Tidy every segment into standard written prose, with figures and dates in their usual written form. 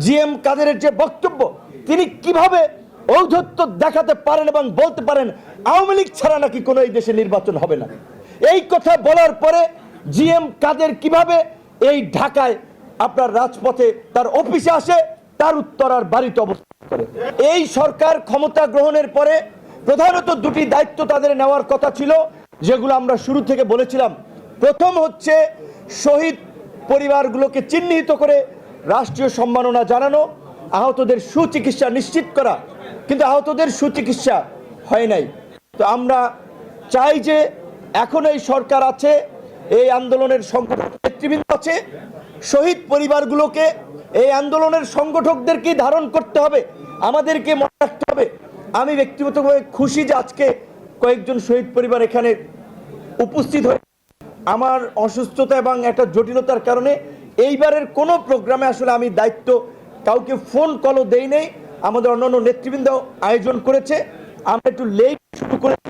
GM কাদেরের যে বক্তব্য, তিনি কিভাবে ঔদ্ধত্য দেখাতে পারেন এবং বলতে পারেন আওয়ামী লীগ ছাড়া নাকি কোনো এই দেশে নির্বাচন হবে না। এই কথা বলার পরে জিএম কাদের কিভাবে এই ঢাকায় আপনার রাজপথে তার অফিসে আসে, তার উত্তরার বাড়িতে অবস্থান করে। এই সরকার ক্ষমতা গ্রহণের পরে প্রধানত দুটি দায়িত্ব তাদের নেওয়ার কথা ছিল, যেগুলো আমরা শুরু থেকে বলেছিলাম। প্রথম হচ্ছে শহীদ পরিবারগুলোকে চিহ্নিত করে রাষ্ট্রীয় সম্মাননা জানানো, আহতদের সুচিকিৎসা নিশ্চিত করা, কিন্তু আহতদের সুচিকিৎসা হয় নাই। তো আমরা চাই যে এখন এই সরকার আছে, এই আন্দোলনের সংগঠক নেতৃবৃন্দ আছে, শহীদ পরিবারগুলোকে এই আন্দোলনের সংগঠকদেরকে ধারণ করতে হবে, আমাদেরকে মনে রাখতে হবে। আমি ব্যক্তিগতভাবে খুশি যে আজকে কয়েকজন শহীদ পরিবার এখানে উপস্থিত হয়ে, আমার অসুস্থতা এবং একটা জটিলতার কারণে এইবারের কোনো প্রোগ্রামে আসলে আমি দায়িত্ব কাউকে ফোন কলও দেই নেই। আমাদের অন্যান্য নেতৃবৃন্দ আয়োজন করেছে, আমরা একটু লেট শুরু করেছি,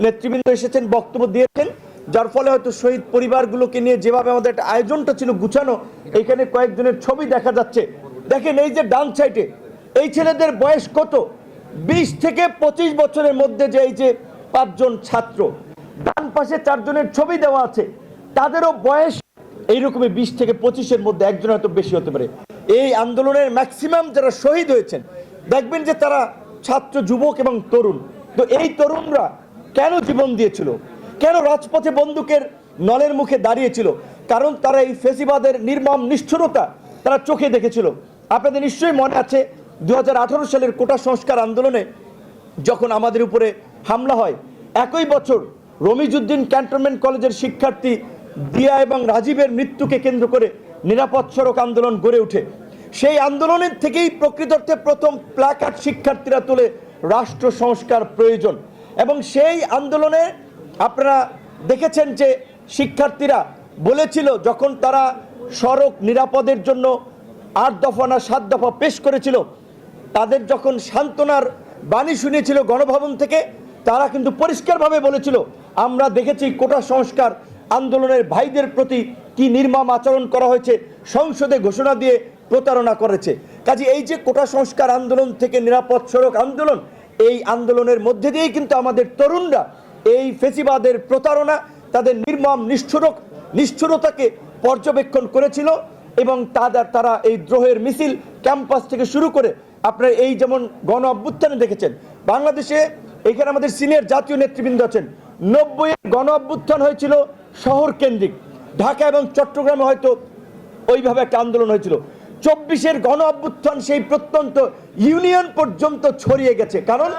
নেতৃবৃন্দ এসেছেন, বক্তব্য দিয়েছেন, যার ফলে হয়তো শহীদ পরিবারগুলোকে নিয়ে যেভাবে আমাদের একটা আয়োজনটা ছিল গুছানো, এইখানে কয়েকজনের ছবি দেখা যাচ্ছে। দেখেন এই যে ডান সাইডে এই ছেলেদের বয়স কত, 20 থেকে 25 বছরের মধ্যে, যে এই যে 5 জন ছাত্র, ডান পাশে 4 জনের ছবি দেওয়া আছে, তাদেরও বয়স এইরকমই 20 থেকে 25-এর মধ্যে, একজন হয়তো বেশি হতে পারে। এই আন্দোলনের ম্যাক্সিমাম যারা শহীদ হয়েছেন দেখবেন যে তারা ছাত্র, যুবক এবং তরুণ। তো এই তরুণরা কেন জীবন দিয়েছিল, কেন রাজপথে বন্দুকের নলের মুখে দাঁড়িয়েছিল? কারণ তারা এই ফেসিবাদের নির্মম নিষ্ঠুরতা তারা চোখে দেখেছিল। আপনাদের নিশ্চয়ই মনে আছে 2018 সালের কোটা সংস্কার আন্দোলনে যখন আমাদের উপরে হামলা হয়, একই বছর রমিজউদ্দিন ক্যান্টনমেন্ট কলেজের শিক্ষার্থী দিয়া এবং রাজীবের মৃত্যুকে কেন্দ্র করে নিরাপদ সড়ক আন্দোলন গড়ে ওঠে। সেই আন্দোলনের থেকেই প্রকৃতার্থে প্রথম প্ল্যাকার্ড শিক্ষার্থীরা তোলে, রাষ্ট্র সংস্কার প্রয়োজন। এবং সেই আন্দোলনে আপনারা দেখেছেন যে শিক্ষার্থীরা বলেছিল, যখন তারা সড়ক নিরাপদের জন্য 8 দফা না 7 দফা পেশ করেছিল, তাদের যখন সান্ত্বনার বাণী শুনিয়েছিল গণভবন থেকে, তারা কিন্তু পরিষ্কারভাবে বলেছিল, আমরা দেখেছি কোটা সংস্কার আন্দোলনের ভাইদের প্রতি কি নির্মম আচরণ করা হয়েছে, সংসদে ঘোষণা দিয়ে প্রতারণা করেছে। কাজে এই যে কোটা সংস্কার আন্দোলন থেকে নিরাপদ সড়ক আন্দোলন, এই আন্দোলনের মধ্যে দিয়েই কিন্তু আমাদের তরুণরা এই ফেসিবাদের প্রতারণা, তাদের নির্মম নিষ্ঠুরতাকে পর্যবেক্ষণ করেছিল। এবং তারা এই দ্রোহের মিছিল ক্যাম্পাস থেকে শুরু করে আপনারা এই যেমন গণ অভ্যুত্থানে দেখেছেন, বাংলাদেশে এখানে আমাদের সিনিয়র জাতীয় নেতৃবৃন্দ আছেন, 90-এর গণ অভ্যুত্থান হয়েছিল শহর কেন্দ্রিক, ঢাকা এবং চট্টগ্রামে হয়তো ওইভাবে একটা আন্দোলন হয়েছিল। 24-এর গণ অভ্যুত্থান সেই প্রত্যন্ত ইউনিয়ন পর্যন্ত ছড়িয়ে গেছে, কারণ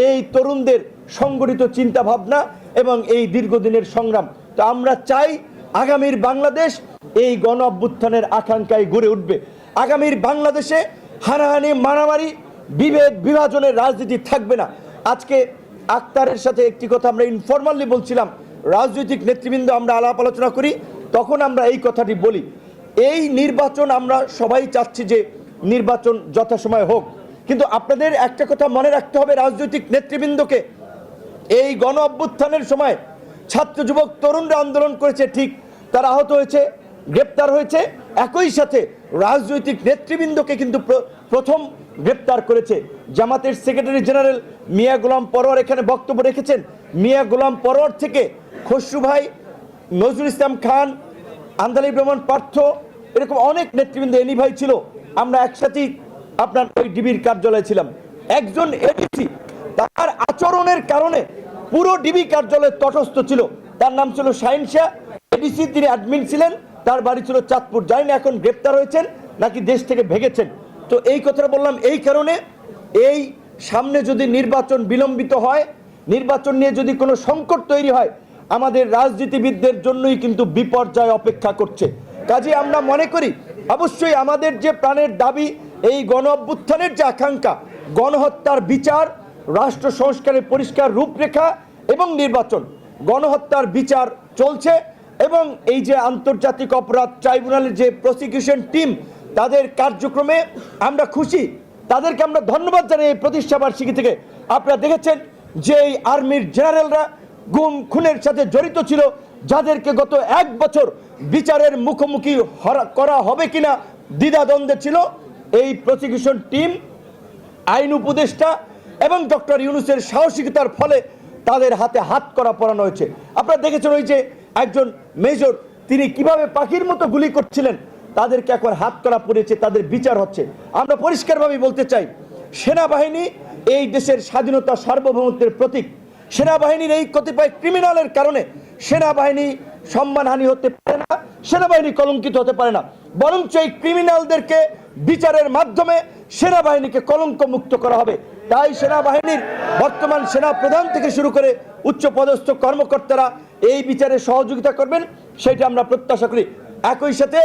এই তরুণদের সংগঠিত চিন্তা ভাবনা এবং এই দীর্ঘদিনের সংগ্রাম। তো আমরা চাই আগামীর বাংলাদেশ এই গণ অভ্যুত্থানের আকাঙ্ক্ষায় গড়ে উঠবে। আগামীর বাংলাদেশে হানাহানি, মারামারি, বিভেদ, বিভাজনের রাজনীতি থাকবে না। আজকে আক্তারের সাথে একটি কথা আমরা ইনফরমালি বলছিলাম, রাজনৈতিক নেতৃবৃন্দ আমরা আলাপ আলোচনা করি, তখন আমরা এই কথাটি বলি, এই নির্বাচন আমরা সবাই চাচ্ছি যে নির্বাচন যথাসময়ে হোক, কিন্তু আপনাদের একটা কথা মনে রাখতে হবে, রাজনৈতিক নেতৃবৃন্দকে, এই গণ অভ্যুত্থানের সময় ছাত্র, যুবক, তরুণরা আন্দোলন করেছে, ঠিক, তারা আহত হয়েছে, গ্রেপ্তার হয়েছে, একই সাথে রাজনৈতিক নেতৃবৃন্দকে কিন্তু প্রথম গ্রেপ্তার করেছে। জামাতের সেক্রেটারি জেনারেল মিয়া গোলাম পরোয়ার এখানে বক্তব্য রেখেছেন, মিয়া গোলাম পরোয়ার থেকে খসরু ভাই, নজরুল ইসলাম খান, আন্দালিব রহমান পার্থ, এরকম অনেক নেতৃবৃন্দ, এনি ভাই ছিল, আমরা একসাথেই আপনার ওই ডিবির কার্যালয়ে ছিলাম। একজন এডিসি তার আচরণের কারণে পুরো ডিবি কার্যালয়ে তটস্থ ছিল, তার নাম ছিল শাহিন শাহ, এডিসি, তিনি অ্যাডমিন ছিলেন, তার বাড়ি ছিল চাঁদপুর। জানি না এখন গ্রেপ্তার হয়েছেন নাকি দেশ থেকে ভেগেছেন। তো এই কথাটা বললাম এই কারণে, এই সামনে যদি নির্বাচন বিলম্বিত হয়, নির্বাচন নিয়ে যদি কোনো সংকট তৈরি হয়, আমাদের রাজনীতিবিদদের জন্যই কিন্তু বিপর্যয় অপেক্ষা করছে। কাজে আমরা মনে করি অবশ্যই আমাদের যে প্রাণের দাবি, এই গণ অভ্যুত্থানের যে আকাঙ্ক্ষা, গণহত্যার বিচার, রাষ্ট্র সংস্কারের পরিষ্কার রূপরেখা এবং নির্বাচন, গণহত্যার বিচার চলছে এবং এই যে আন্তর্জাতিক অপরাধ ট্রাইব্যুনালের যে প্রসিকিউশন টিম, তাদের কার্যক্রমে আমরা খুশি, তাদেরকে আমরা ধন্যবাদ জানাই। এই প্রতিষ্ঠাবার্ষিকী থেকে আপনারা দেখেছেন যে এই আর্মির জেনারেলরা গুম খুনের সাথে জড়িত ছিল, যাদেরকে গত 1 বছর বিচারের মুখোমুখি করা হবে কিনা দ্বিধাদ্বন্দ্বে ছিল, এই প্রসিকিউশন টিম, আইন উপদেষ্টা এবং ডক্টর ইউনূসের সাহসিকতার ফলে তাদের হাতে হাত করা পরানো হয়েছে। আপনারা দেখেছেন ওই যে একজন মেজর, তিনি কিভাবে পাখির মতো গুলি করছিলেন, তাদেরকে এখন হাত করা পড়েছে, তাদের বিচার হচ্ছে। আমরা পরিষ্কারভাবে বলতে চাই, সেনাবাহিনী এই দেশের স্বাধীনতা সার্বভৌমত্বের প্রতীক। সেনাবাহিনীর এই কতিপয় ক্রিমিনালের কারণে সেনাবাহিনী সম্মানহানি হতে পারে না, সেনাবাহিনী কলঙ্কিত হতে পারে না, বরঞ্চ এই ক্রিমিনালদেরকে বিচারের মাধ্যমে সেনাবাহিনীকে কলঙ্ক মুক্ত করা হবে। তাই সেনাবাহিনীর বর্তমান সেনা প্রধান থেকে শুরু করে উচ্চপদস্থ কর্মকর্তারা এই বিচারে সহযোগিতা করবেন, সেটা আমরা প্রত্যাশা করি। একই সাথে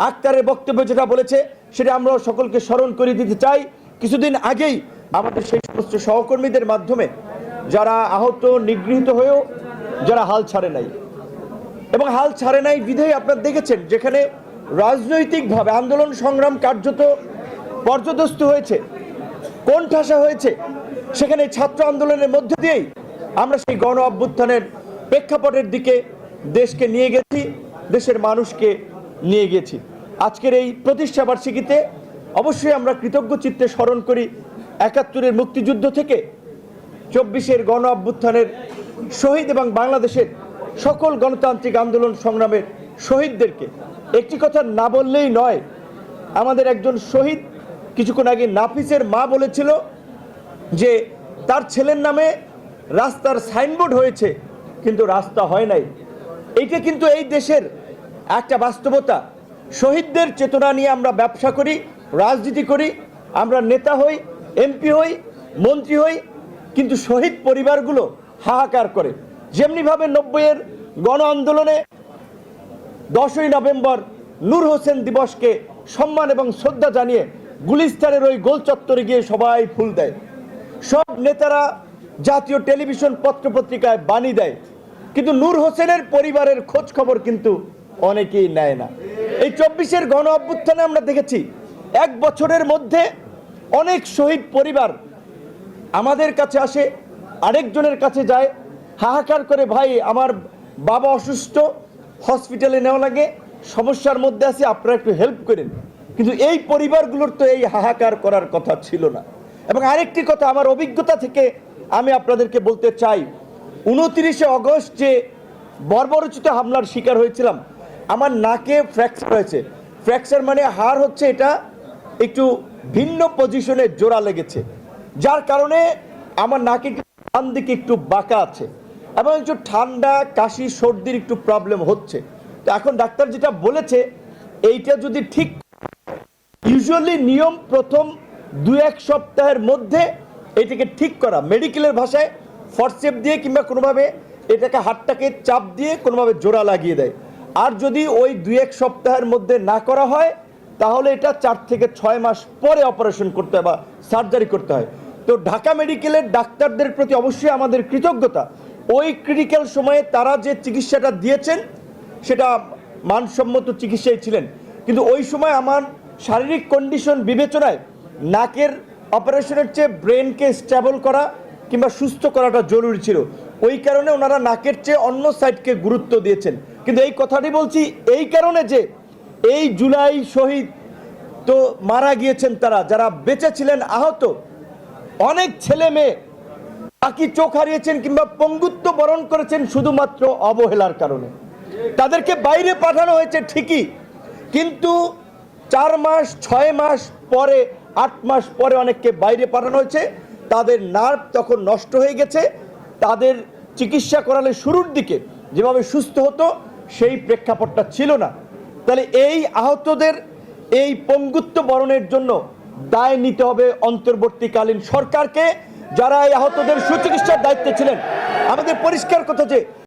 আক্তারের বক্তব্য যেটা বলেছে সেটা আমরা সকলকে স্মরণ করে দিতে চাই। কিছুদিন আগেই আমাদের সেই সমস্ত সহকর্মীদের মাধ্যমে যারা আহত নিগৃহীত হয়েও যারা হাল ছাড়ে নাই, এবং হাল ছাড়ে নাই বিধেয় আপনারা দেখেছেন যেখানে রাজনৈতিকভাবে আন্দোলন সংগ্রাম কার্যত পর্যদস্ত হয়েছে, কোণঠাসা হয়েছে, সেখানে ছাত্র আন্দোলনের মধ্য দিয়েই আমরা সেই গণ অভ্যুত্থানের প্রেক্ষাপটের দিকে দেশকে নিয়ে গেছি, দেশের মানুষকে নিয়ে গেছি। আজকের এই প্রতিষ্ঠা বার্ষিকীতে অবশ্যই আমরা কৃতজ্ঞ চিত্তে স্মরণ করি ৭১-এর মুক্তিযুদ্ধ থেকে ২৪-এর গণ অভ্যুত্থানের শহীদ এবং বাংলাদেশের সকল গণতান্ত্রিক আন্দোলন সংগ্রামের শহীদদেরকে। একটি কথা না বললেই নয়, আমাদের একজন শহীদ কিছুক্ষণ আগে নাফিসের মা বলেছিল যে তার ছেলের নামে রাস্তার সাইনবোর্ড হয়েছে কিন্তু রাস্তা হয় নাই। এইটা কিন্তু এই দেশের একটা বাস্তবতা। শহীদদের চেতনা নিয়ে আমরা ব্যবসা করি, রাজনীতি করি, আমরা নেতা হই, এমপি হই, মন্ত্রী হই, কিন্তু শহীদ পরিবারগুলো হাহাকার করে। যেমনিভাবে ৯০-এর গণ আন্দোলনে ১০ই নভেম্বর নূর হোসেন দিবসকে সম্মান এবং শ্রদ্ধা জানিয়ে গুলিস্তানের ওই গোল চত্বরে গিয়ে সবাই ফুল দেয়, সব নেতারা জাতীয় টেলিভিশন পত্রপত্রিকায় বাণী দেয়, কিন্তু নূর হোসেনের পরিবারের খোঁজ খবর কিন্তু অনেকেই নেয় না। এই ২৪-এর গণ অভ্যুত্থানে আমরা দেখেছি ১ বছরের মধ্যে অনেক শহীদ পরিবার আমাদের কাছে আসে, আরেকজনের কাছে যায়, হাহাকার করে, ভাই আমার বাবা অসুস্থ, হসপিটালে নেওয়া লাগে, সমস্যার মধ্যে আছে, আপনারা একটু হেল্প করেন। কিন্তু এই পরিবারগুলোর তো এই হাহাকার করার কথা ছিল না। এবং আরেকটি কথা আমার অভিজ্ঞতা থেকে আমি আপনাদেরকে বলতে চাই, ২৯শে অগস্ট যে বর্বরোচিত হামলার শিকার হয়েছিলাম, আমার নাকে ফ্র্যাকচার হয়েছে। ফ্র্যাকচার মানে হাড় হচ্ছে এটা একটু ভিন্ন পজিশনে জোড়া লেগেছে, যার কারণে আমার নাকে ডান দিকে একটু বাঁকা আছে এবং একটু ঠান্ডা, কাশি, সর্দির একটু প্রবলেম হচ্ছে। তো এখন ডাক্তার যেটা বলেছে, এইটা যদি ঠিক, ইউজুয়ালি নিয়ম প্রথম ২-১ সপ্তাহের মধ্যে এটাকে ঠিক করা, মেডিকেলের ভাষায় ফরসেপ দিয়ে কিংবা কোনোভাবে এটাকে হাড়টাকে চাপ দিয়ে কোনোভাবে জোড়া লাগিয়ে দেয়। আর যদি ওই ২-১ সপ্তাহের মধ্যে না করা হয় তাহলে এটা ৪ থেকে ৬ মাস পরে অপারেশন করতে হয় বা সার্জারি করতে হয়। তো ঢাকা মেডিকেলের ডাক্তারদের প্রতি অবশ্যই আমাদের কৃতজ্ঞতা। ওই ক্রিটিক্যাল সময়ে তারা যে চিকিৎসাটা দিয়েছেন সেটা মানসম্মত চিকিৎসাই ছিলেন, কিন্তু ওই সময় আমার শারীরিক কন্ডিশন বিবেচনায় নাকের অপারেশনের চেয়ে ব্রেনকে স্টেবল করা কিংবা সুস্থ করাটা জরুরি ছিল। ওই কারণে ওনারা নাকের চেয়ে অন্য সাইডকে গুরুত্ব দিয়েছেন। কিন্তু এই কথাটি বলছি এই কারণে যে এই জুলাই শহীদ তো মারা গিয়েছেন, তারা যারা বেঁচে ছিলেন আহত, অনেক ছেলে মেয়ে বাকি চোখ হারিয়েছেন কিংবা পঙ্গুত্ব বরণ করেছেন শুধুমাত্র অবহেলার কারণে। তাদেরকে বাইরে পাঠানো হয়েছে ঠিকই, কিন্তু ৪ মাস, ৬ মাস পরে, ৮ মাস পরে অনেককে বাইরে পাঠানো হয়েছে। তাদের নার্ভ তখন নষ্ট হয়ে গেছে, তাদের চিকিৎসা করালে শুরুর দিকে যেভাবে সুস্থ হতো সেই প্রেক্ষাপটটা ছিল না। তাহলে এই আহতদের এই পঙ্গুত্ব বরণের জন্য দায় নিতে হবে অন্তর্বর্তীকালীন সরকারকে, যারা এই আহতদের সুচিকিৎসার দায়িত্বে ছিলেন। আমাদের পরিষ্কার কথা যে